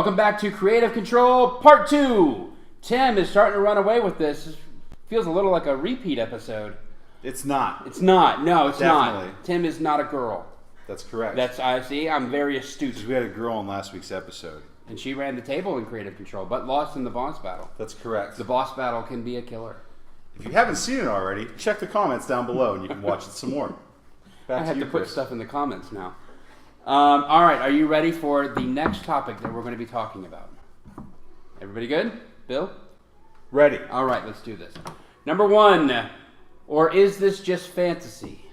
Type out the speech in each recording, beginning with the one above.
Welcome back to Creative Control Part 2. Tim is starting to run away with this. It feels a little like a repeat episode. It's not. It's not. No, it's Definitely. not. Tim is not a girl. That's correct. I see. I'm very astute. Because we had a girl in last week's episode. And she ran the table in Creative Control, but lost in the boss battle. That's correct. The boss battle can be a killer. If you haven't seen it already, check the comments down below and you can watch it some more. I have to put stuff in the comments now. All right, are you ready for the next topic that we're going to be talking about? Everybody good? Bill? Ready. All right, let's do this. Number 1, or is this just fantasy?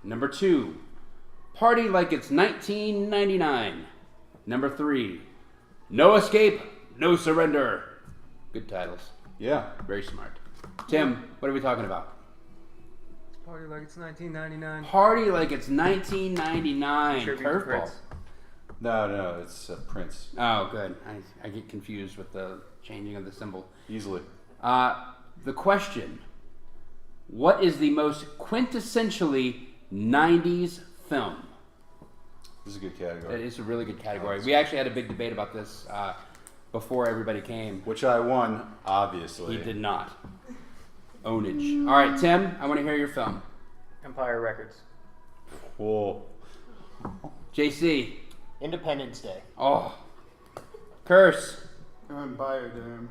Number 2, party like it's 1999. Number 3, no escape, no surrender. Good titles. Yeah. Very smart. Tim, what are we talking about? Party like it's 1999. Party like it's 1999. Curveball. No, it's Prince. Oh, good. I get confused with the changing of the symbol. Easily. The question, what is the most quintessentially 90s film? This is a good category. It is a really good category. We actually had a big debate about this before everybody came. Which I won, obviously. He did not. Ownage. All right, Tim, I want to hear your film. Empire Records. Whoa. JC. Independence Day. Oh. Curse. Biodome.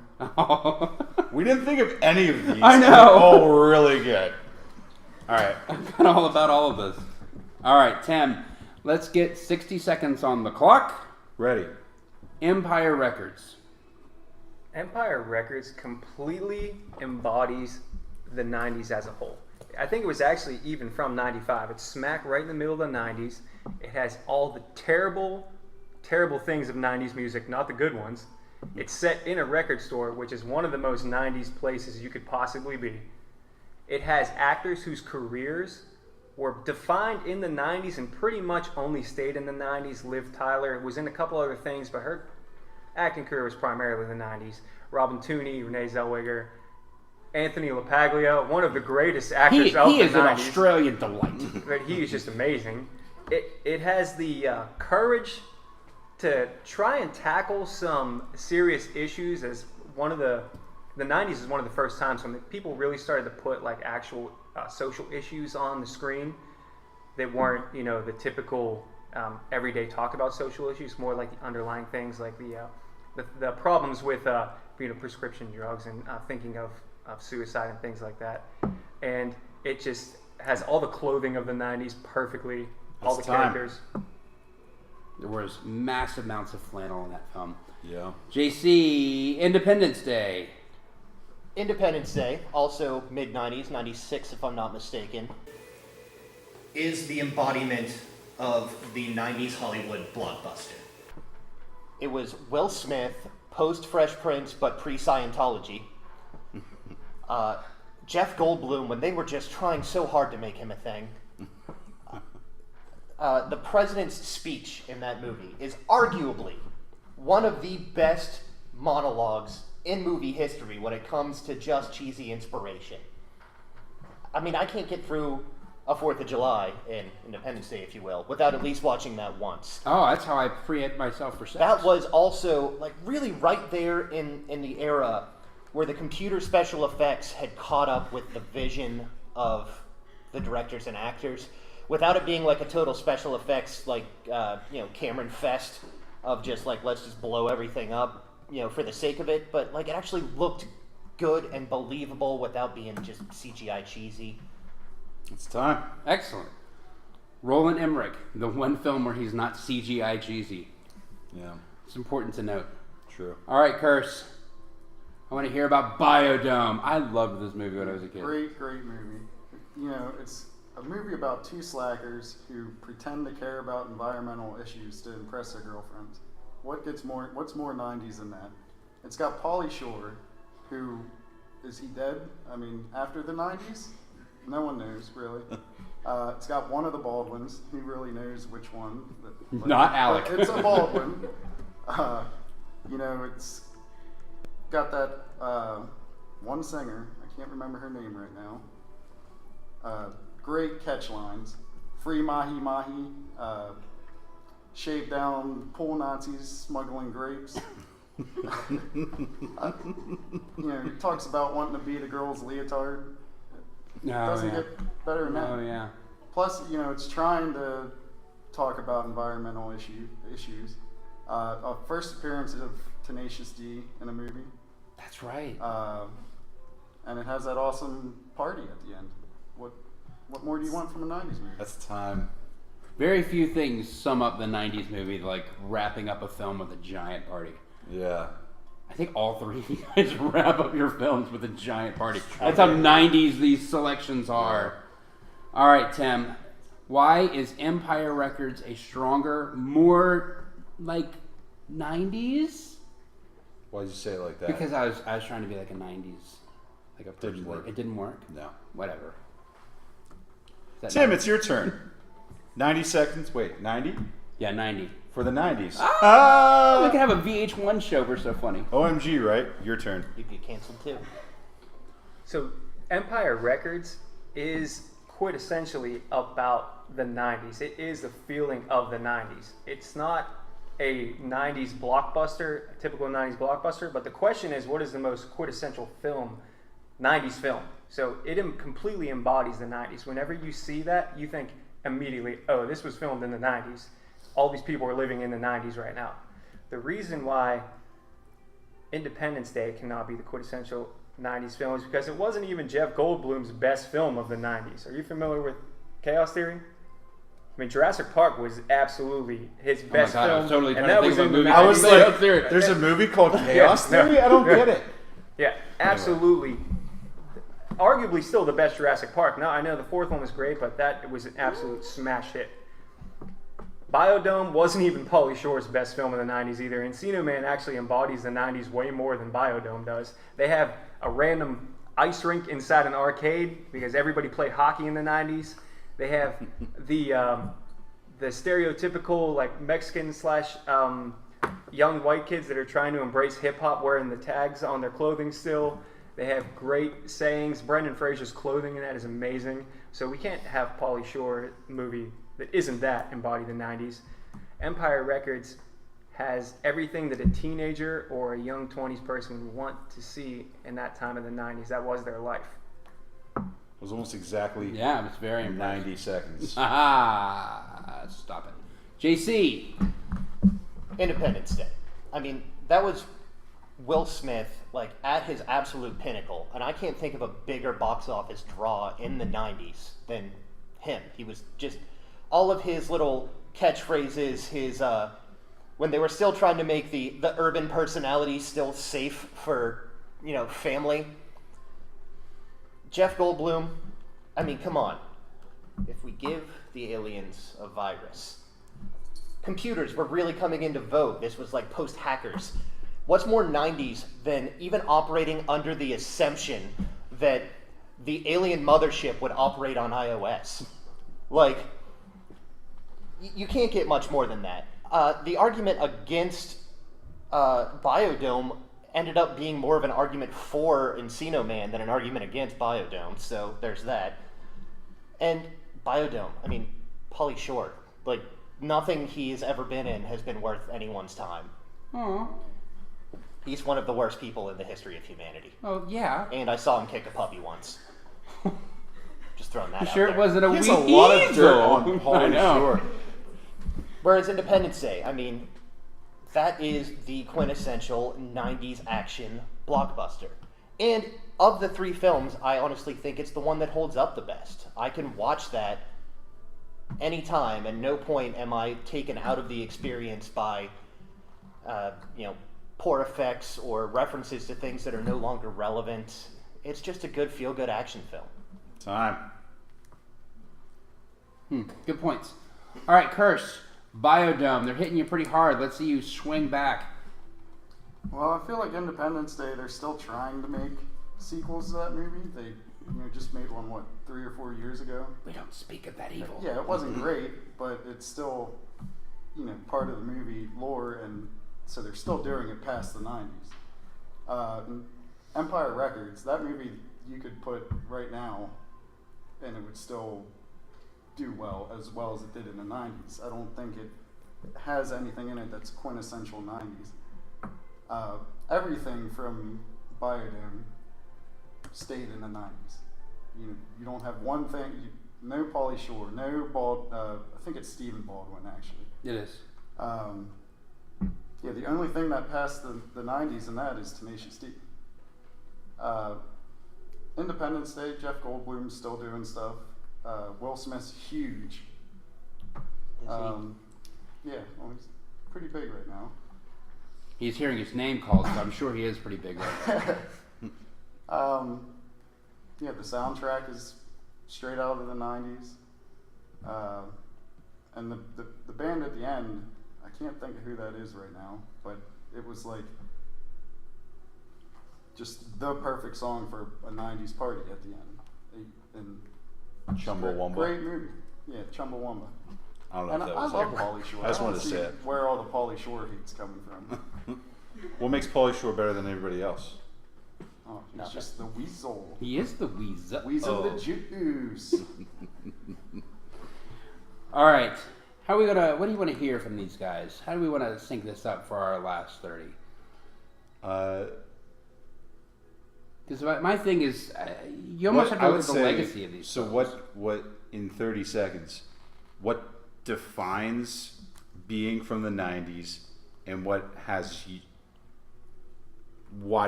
We didn't think of any of these. I know. They're all really good. All right. I'm kind of all about all of this. All right, Tim, let's get 60 seconds on the clock. Ready. Empire Records. Empire Records completely embodies the 90s as a whole. I think it was actually even from 95. It's smack right in the middle of the 90s. It has all the terrible, terrible things of 90s music, not the good ones. It's set in a record store, which is one of the most 90s places you could possibly be. It has actors whose careers were defined in the 90s and pretty much only stayed in the 90s. Liv Tyler was in a couple other things, but her acting career was primarily the 90s. Robin Tooney, Renee Zellweger, Anthony LaPaglia, one of the greatest actors of the 90s. He is an Australian delight. But he is just amazing. It has the courage to try and tackle some serious issues, as one of the 90s is one of the first times when people really started to put like actual social issues on the screen that weren't, the typical everyday talk about social issues, more like the underlying things like the problems with prescription drugs and thinking of suicide and things like that. And it just has all the clothing of the 90s perfectly, all the characters. There was massive amounts of flannel in that film. Yeah. JC, Independence Day. Independence Day, also mid-90s, 96 if I'm not mistaken, is the embodiment of the 90s Hollywood blockbuster. It was Will Smith, post-Fresh Prince, but pre-Scientology. Jeff Goldblum, when they were just trying so hard to make him a thing. The president's speech in that movie is arguably one of the best monologues in movie history when it comes to just cheesy inspiration. I mean, I can't get through a 4th of July in Independence Day, if you will, without at least watching that once. Oh, that's how I preempt myself for sex. That was also like really right there in the era where the computer special effects had caught up with the vision of the directors and actors, without it being like a total special effects like Cameron Fest of just like let's just blow everything up for the sake of it, but like it actually looked good and believable without being just CGI cheesy. It's time. Excellent. Roland Emmerich, the one film where he's not CGI cheesy. Yeah. It's important to note. True. All right, Curse. I want to hear about Biodome. I loved this movie when I was a kid. Great movie. It's a movie about two slackers who pretend to care about environmental issues to impress their girlfriends. What's more 90s than that? It's got Pauly Shore, who, is he dead? I mean, after the 90s? No one knows, really. It's got one of the Baldwins. Who really knows which one? Not Alec. It's a Baldwin. It's got that one singer. I can't remember her name right now. Great catch lines. Free mahi mahi. shaved down pool Nazis smuggling grapes. He talks about wanting to be the girl's leotard. It doesn't get better than that. Oh yeah. Plus, it's trying to talk about environmental issues. First appearance of Tenacious D in a movie. That's right. And it has that awesome party at the end. What more do you want from a 90s movie? That's time. Very few things sum up the 90s movie like wrapping up a film with a giant party. Yeah. I think all three of you guys wrap up your films with a giant party. That's how 90s these selections are. All right, Tim. Why is Empire Records a stronger, more like 90s? Why did you say it like that? Because I was trying to be like a 90s. Like a Didn't work. It didn't work? No. Whatever. Is that Tim, 90? it's your turn. 90 seconds. Wait, 90? Yeah, 90. For the 90s. We could have a VH1 show. We're so funny. OMG, right? Your turn. You'd get canceled too. So Empire Records is quintessentially about the 90s. It is the feeling of the 90s. It's not a 90s blockbuster, a typical 90s blockbuster, but the question is, what is the most quintessential film, 90s film? So it completely embodies the 90s. Whenever you see that, you think immediately, oh, this was filmed in the 90s. All these people are living in the 90s right now. The reason why Independence Day cannot be the quintessential 90s film is because it wasn't even Jeff Goldblum's best film of the 90s. Are you familiar with Chaos Theory? I mean, Jurassic Park was absolutely his best God, I film. was totally trying and to that think was of a in the movie. 90s. I was like, Theory. there's a movie called Chaos Yeah, no. Theory? I don't get it. Yeah, absolutely. Arguably still the best Jurassic Park. Now, I know the fourth one was great, but that was an absolute smash hit. Biodome wasn't even Pauly Shore's best film in the 90s either. Encino Man actually embodies the 90s way more than Biodome does. They have a random ice rink inside an arcade because everybody played hockey in the 90s. They have the stereotypical like Mexican / young white kids that are trying to embrace hip hop wearing the tags on their clothing still. They have great sayings. Brendan Fraser's clothing in that is amazing. So we can't have Pauly Shore movie that isn't that embody the 90s. Empire Records has everything that a teenager or a young 20s person would want to see in that time of the 90s. That was their life. It was almost exactly Yeah, it's very impressive. 90 seconds. Stop it. JC. Independence Day. I mean, that was Will Smith, like, at his absolute pinnacle. And I can't think of a bigger box office draw in the 90s than him. He was just, all of his little catchphrases, his, when they were still trying to make the urban personality still safe for, family. Jeff Goldblum, I mean, come on. If we give the aliens a virus, computers were really coming into vogue. This was like post-hackers. What's more 90s than even operating under the assumption that the alien mothership would operate on iOS? Like, you can't get much more than that. The argument against Biodome ended up being more of an argument for Encino Man than an argument against Biodome, so there's that. And Biodome, I mean, Pauly Shore, like, nothing he's ever been in has been worth anyone's time. Aw. He's one of the worst people in the history of humanity. Oh, yeah. And I saw him kick a puppy once. Just throwing that You out sure there. it wasn't a He has weasel? a lot of dirt on I Pauly know. Shore. Whereas Independence Day, I mean, that is the quintessential 90s action blockbuster. And of the three films, I honestly think it's the one that holds up the best. I can watch that anytime, and no point am I taken out of the experience by, poor effects or references to things that are no longer relevant. It's just a good feel-good action film. Time. Good points. All right, Curse. Biodome. They're hitting you pretty hard. Let's see you swing back. Well, I feel like Independence Day, they're still trying to make sequels to that movie. They just made one, 3 or 4 years ago. We don't speak of that evil. Yeah, it wasn't great, but it's still, part of the movie lore, and so they're still doing it past the 90s. Empire Records, that movie you could put right now, and it would still do well as it did in the 90s. I don't think it has anything in it that's quintessential 90s. Everything from Biodome stayed in the 90s. You don't have one thing. No Pauly Shore. No I think it's Stephen Baldwin actually. It is. Yeah, the only thing that passed the 90s in that is Tenacious D. Independence Day, Jeff Goldblum's still doing stuff. Will Smith's huge. Yeah, well, he's pretty big right now. He's hearing his name called, so I'm sure he is pretty big right now. Yeah, the soundtrack is straight out of the 90s. And the band at the end, I can't think of who that is right now, but it was like just the perfect song for a 90s party at the end. And Chumbawamba. Great movie. Yeah, Chumbawamba. I don't know And if that I was love it. Pauly Shore. I just don't wanted to see say it. where all the Pauly Shore hate's coming from. What makes Pauly Shore better than everybody else? Oh, he's Nothing. just the weasel. He is the Weasel. Weasel the juice. All right. What do you want to hear from these guys? How do we want to sync this up for our last 30? Because my thing is, you almost have to look at the legacy of these. So films. what in 30 seconds, what defines being from the 90s and why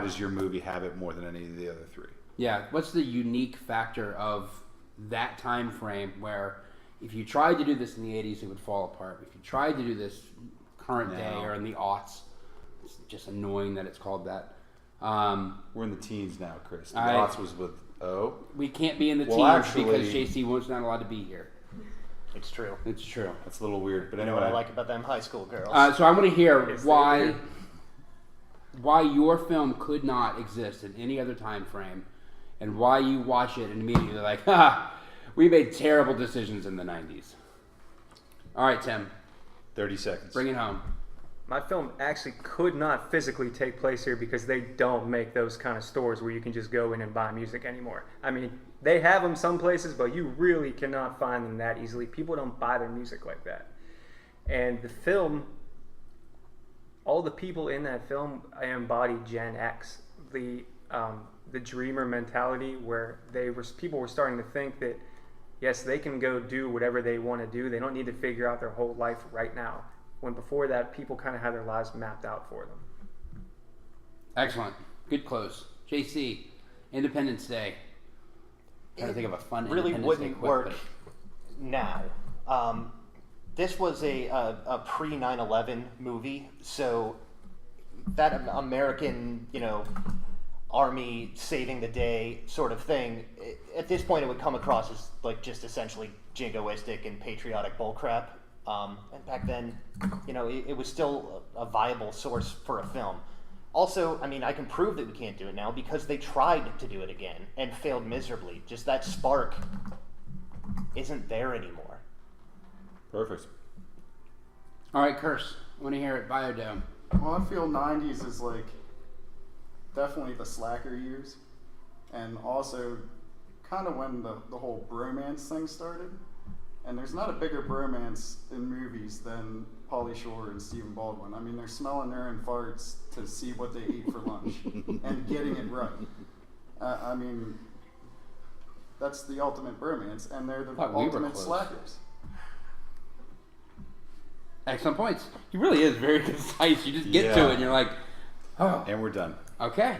does your movie have it more than any of the other three? Yeah, what's the unique factor of that time frame where if you tried to do this in the 80s, it would fall apart. If you tried to do this current day Now. or in the aughts, it's just annoying that it's called that. We're in the teens now, Chris. The I- aughts was with O. We can't be in the Well, teams actually- because JC was not allowed to be here. It's true. It's true. That's a little weird, but You know anyway. what I like about them high school girls? So I want to hear Yes, they why do. your film could not exist in any other time frame, and why you watch it and immediately like, ha, we made terrible decisions in the 90s. All right, Tim, 30 seconds. bring it home. My film actually could not physically take place here because they don't make those kind of stores where you can just go in and buy music anymore. I mean, they have them some places, but you really cannot find them that easily. People don't buy their music like that. And the film, all the people in that film embody Gen X, the dreamer mentality, where people were starting to think that yes, they can go do whatever they want to do. They don't need to figure out their whole life right now. When before that, people kind of had their lives mapped out for them. Excellent. Good close. JC, Independence Day. Trying to think of a fun really Independence wouldn't Day quip, work now. This was a pre 9/11 movie, so that American, army saving the day sort of thing. At this point, it would come across as like just essentially jingoistic and patriotic bullcrap. And back then, it was still a viable source for a film. Also, I mean, I can prove that we can't do it now because they tried to do it again and failed miserably. Just that spark isn't there anymore. Perfect. All right, Curse. I want to hear it. Biodome. Well, I feel 90s is like definitely the slacker years, and also kind of when the whole bromance thing started. And there's not a bigger bromance in movies than Pauly Shore and Stephen Baldwin. I mean, they're smelling their own farts to see what they eat for lunch and getting it right. I mean, that's the ultimate bromance, and they're the Thought we were ultimate close. slackers. Excellent points. He really is very concise. You just get to Yeah. it and you're like, oh, And we're done. okay.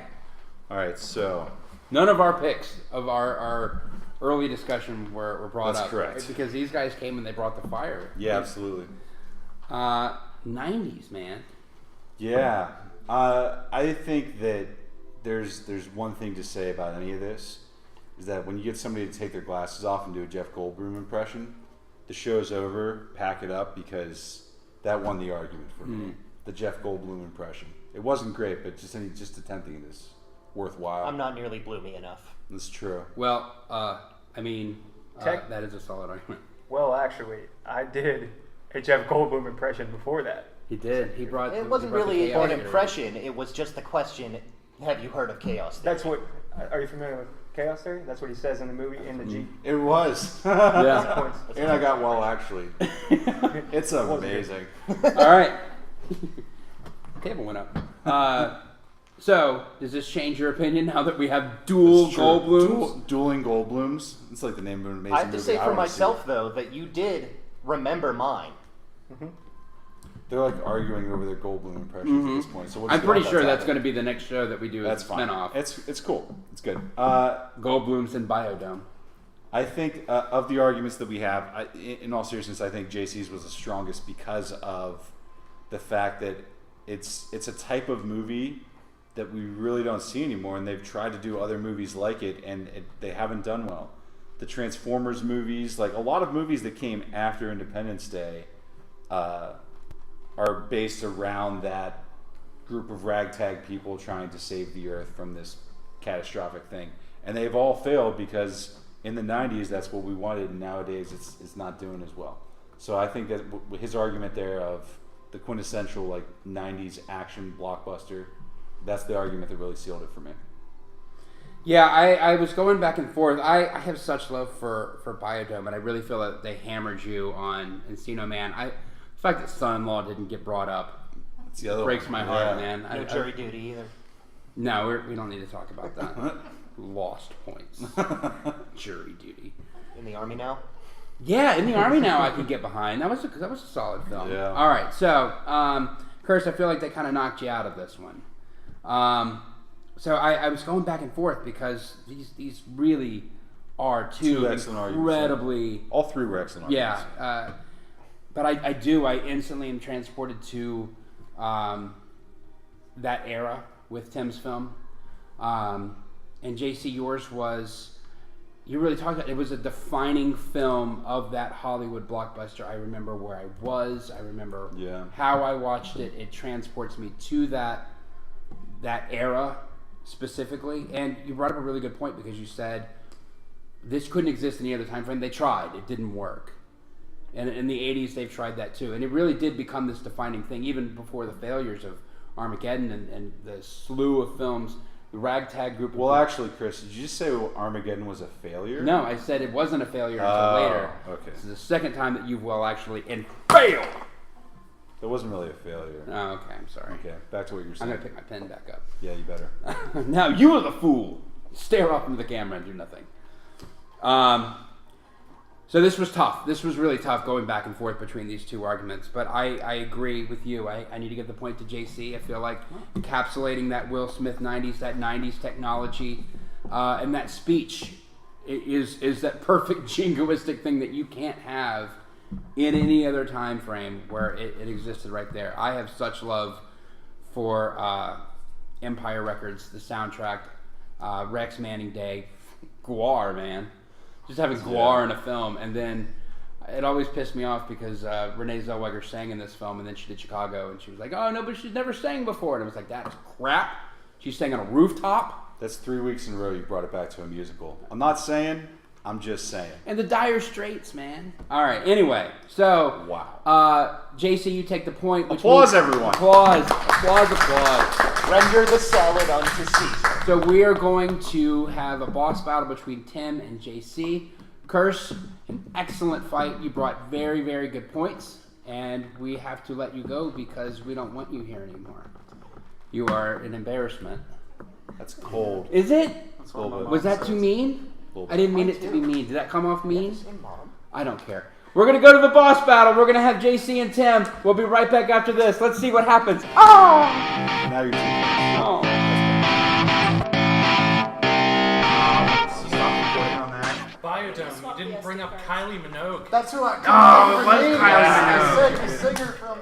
All right, so None of our picks of our early discussion were brought That's up. correct. Right? Because these guys came and they brought the fire. yeah, absolutely. 90s, man. Yeah, I think that there's one thing to say about any of this is that when you get somebody to take their glasses off and do a Jeff Goldblum impression, the show's over. Pack it up because that won the argument for me. The Jeff Goldblum impression. It wasn't great, but just attempting it is worthwhile. I'm not nearly bloomy enough. That's true. Well, I mean, that is a solid argument. Well, actually, I did a Jeff Goldblum impression before that. He did. He brought. It he wasn't brought the really chaos an theory. impression. It was just the question, have you heard of chaos theory? That's what. Are you familiar with Chaos Theory? That's what he says in the movie, in the Geek. It was. Yeah. Points. And I got well, actually. It's amazing. All right. Table went up. So, does this change your opinion now that we have dual It's true. Goldblums? Dueling Goldblums. It's like the name of an amazing I have to movie. say for wanna see myself it. though that you did remember mine. They're like arguing over their Goldblum impressions at this point. So we'll I'm just pretty let sure that that's happen. going to be the next show that we do That's as a fine. spinoff. It's cool. It's good. Goldblums and Biodome. I think of the arguments that we have, in all seriousness, I think JC's was the strongest because of the fact that it's a type of movie that we really don't see anymore, and they've tried to do other movies like it, and they haven't done well. The Transformers movies, like a lot of movies that came after Independence Day, are based around that group of ragtag people trying to save the Earth from this catastrophic thing, and they've all failed because in the 90s that's what we wanted, and nowadays it's not doing as well. So I think that his argument there of the quintessential like 90s action blockbuster, that's the argument that really sealed it for me. Yeah, I was going back and forth. I have such love for Biodome, and I really feel that they hammered you on Encino Man. The fact that Son-in-Law didn't get brought up That's the other breaks one. my heart, Yeah. man. No jury duty either. No, we don't need to talk about that. Lost points. Jury duty. In the army now. Yeah, in the Army now I could get behind. That was a solid film. Yeah. All right, so Curse, I feel like they kind of knocked you out of this one. So I was going back and forth because these really are two excellent arguments. incredibly. All three were excellent arguments. Yeah, but I instantly am transported to that era with Tim's film. And JC, yours was, you really talked about, it was a defining film of that Hollywood blockbuster. I remember where I was. I remember how I watched it. It transports me to that era specifically. And you brought up a really good point because you said this couldn't exist any other time frame. They tried. It didn't work. And in the 80s, they've tried that too. And it really did become this defining thing, even before the failures of Armageddon and the slew of films, the ragtag group. Well, actually, Chris, did you just say Armageddon was a failure? No, I said it wasn't a failure until later. Okay. This is the second time that you've actually failed. It wasn't really a failure. Oh, okay, I'm sorry. Okay, back to what you were I'm saying. going to pick my pen back up. Yeah, you better. Now you are the fool. Stare off into the camera and do nothing. So this was tough. This was really tough going back and forth between these two arguments. But I agree with you. I need to give the point to JC. I feel like encapsulating that Will Smith 90s, that 90s technology, and that speech is that perfect jingoistic thing that you can't have in any other time frame where it existed right there. I have such love for Empire Records, the soundtrack, Rex Manning Day, Guar, man. Just having Guar in a film, and then it always pissed me off because Renee Zellweger sang in this film, and then she did Chicago, and she was like, "Oh no, but she's never sang before," and I was like, "That is crap." She sang on a rooftop. That's 3 weeks in a row you brought it back to a musical. I'm not saying, I'm just saying. And the Dire Straits, man. All right. Anyway, so Wow. JC, you take the point. Which Applause, means- everyone. Applause! Applause! Render the salad unto Caesar. So we are going to have a boss battle between Tim and JC. Curse, an excellent fight. You brought very, very good points, and we have to let you go because we don't want you here anymore. You are an embarrassment. That's cold. Is it? That's what my Was mom Was that says. too mean? Little I didn't mean Mine it to too. be mean. Did that come off mean? Yes, and Mom. I don't care. We're going to go to the boss battle. We're going to have JC and Tim. We'll be right back after this. Let's see what happens. Oh! Now you're too Oh. Stop recording on that. Biodome, you didn't bring up Kylie Minogue. That's who I. Oh, it was Kylie Kylie Minogue. The singer from